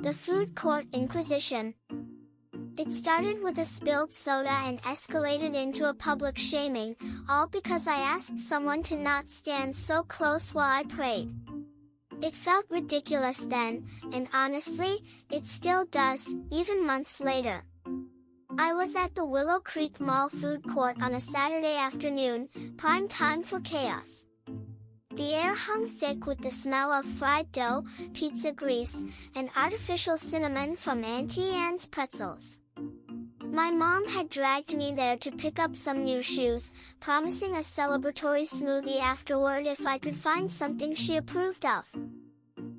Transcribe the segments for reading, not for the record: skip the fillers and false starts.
The food court Inquisition. It started with a spilled soda and escalated into a public shaming, all because I asked someone to not stand so close while I prayed. It felt ridiculous then, and honestly, it still does, even months later. I was at the Willow Creek Mall food court on a Saturday afternoon, prime time for chaos. The air hung thick with the smell of fried dough, pizza grease, and artificial cinnamon from Auntie Anne's pretzels. My mom had dragged me there to pick up some new shoes, promising a celebratory smoothie afterward if I could find something she approved of.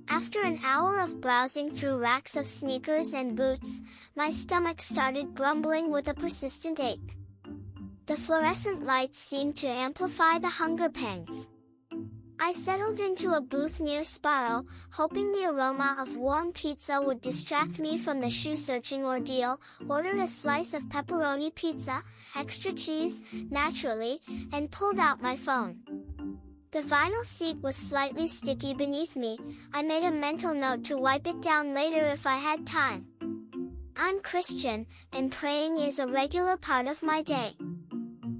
After an hour of browsing through racks of sneakers and boots, my stomach started grumbling with a persistent ache. The fluorescent lights seemed to amplify the hunger pangs. I settled into a booth near Sbarro, hoping the aroma of warm pizza would distract me from the shoe-searching ordeal, ordered a slice of pepperoni pizza, extra cheese, naturally, and pulled out my phone. The vinyl seat was slightly sticky beneath me. I made a mental note to wipe it down later if I had time. I'm Christian, and praying is a regular part of my day.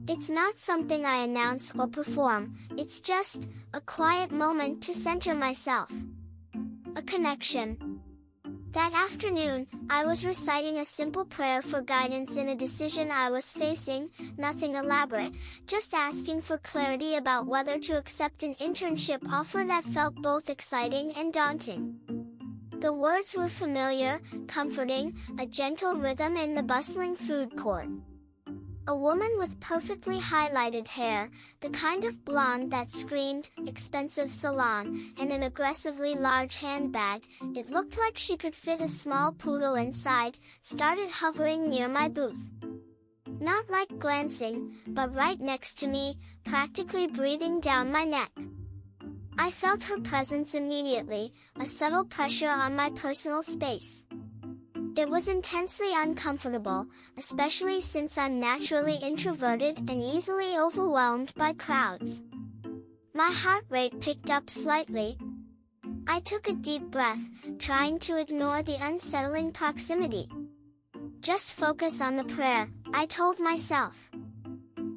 It's not something I announce or perform, it's just a quiet moment to center myself. A connection. That afternoon, I was reciting a simple prayer for guidance in a decision I was facing, nothing elaborate, just asking for clarity about whether to accept an internship offer that felt both exciting and daunting. The words were familiar, comforting, a gentle rhythm in the bustling food court. A woman with perfectly highlighted hair, the kind of blonde that screamed, expensive salon, and an aggressively large handbag, it looked like she could fit a small poodle inside, started hovering near my booth. Not like glancing, but right next to me, practically breathing down my neck. I felt her presence immediately, a subtle pressure on my personal space. It was intensely uncomfortable, especially since I'm naturally introverted and easily overwhelmed by crowds. My heart rate picked up slightly. I took a deep breath, trying to ignore the unsettling proximity. Just focus on the prayer, I told myself.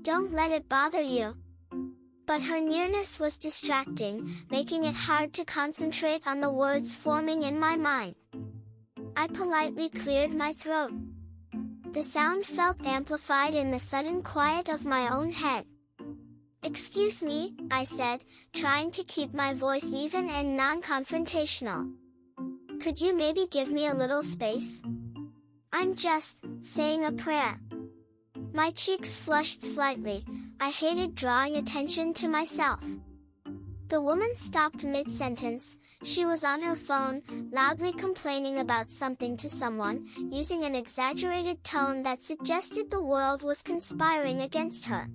Don't let it bother you. But her nearness was distracting, making it hard to concentrate on the words forming in my mind. I politely cleared my throat. The sound felt amplified in the sudden quiet of my own head. "Excuse me," I said, trying to keep my voice even and non-confrontational. "Could you maybe give me a little space? I'm just saying a prayer." My cheeks flushed slightly. I hated drawing attention to myself. The woman stopped mid-sentence. She was on her phone, loudly complaining about something to someone, using an exaggerated tone that suggested the world was conspiring against her.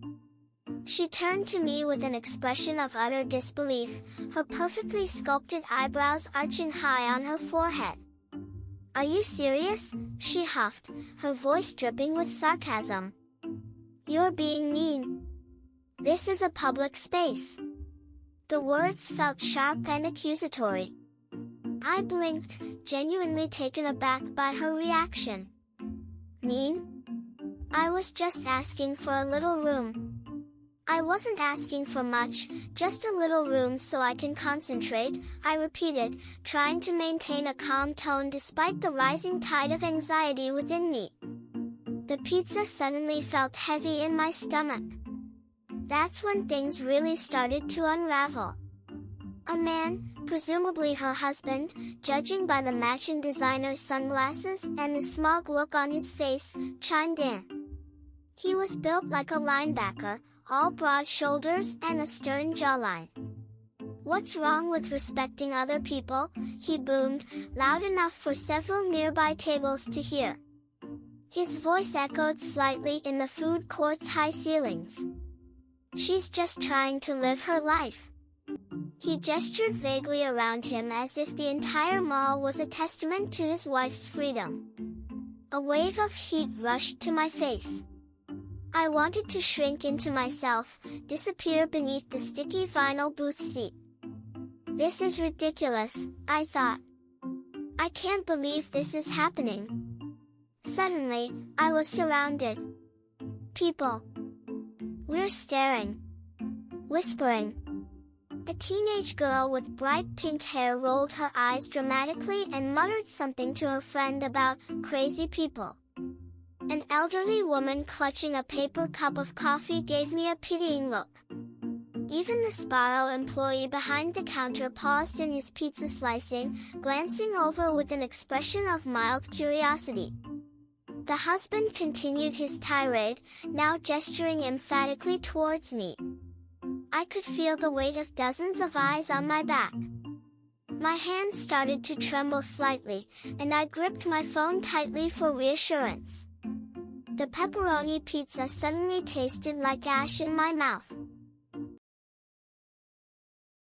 She turned to me with an expression of utter disbelief, her perfectly sculpted eyebrows arching high on her forehead. "Are you serious?" she huffed, her voice dripping with sarcasm. "You're being mean. This is a public space." The words felt sharp and accusatory. I blinked, genuinely taken aback by her reaction. "Mean? I was just asking for a little room." "I wasn't asking for much, just a little room so I can concentrate," I repeated, trying to maintain a calm tone despite the rising tide of anxiety within me. The pizza suddenly felt heavy in my stomach. That's when things really started to unravel. A man, presumably her husband, judging by the matching designer sunglasses and the smug look on his face, chimed in. He was built like a linebacker, all broad shoulders and a stern jawline. "What's wrong with respecting other people?" he boomed, loud enough for several nearby tables to hear. His voice echoed slightly in the food court's high ceilings. "She's just trying to live her life." He gestured vaguely around him as if the entire mall was a testament to his wife's freedom. A wave of heat rushed to my face. I wanted to shrink into myself, disappear beneath the sticky vinyl booth seat. This is ridiculous, I thought. I can't believe this is happening. Suddenly, I was surrounded. People. We're staring. Whispering. A teenage girl with bright pink hair rolled her eyes dramatically and muttered something to her friend about crazy people. An elderly woman clutching a paper cup of coffee gave me a pitying look. Even the Sbarro employee behind the counter paused in his pizza slicing, glancing over with an expression of mild curiosity. The husband continued his tirade, now gesturing emphatically towards me. I could feel the weight of dozens of eyes on my back. My hand started to tremble slightly, and I gripped my phone tightly for reassurance. The pepperoni pizza suddenly tasted like ash in my mouth.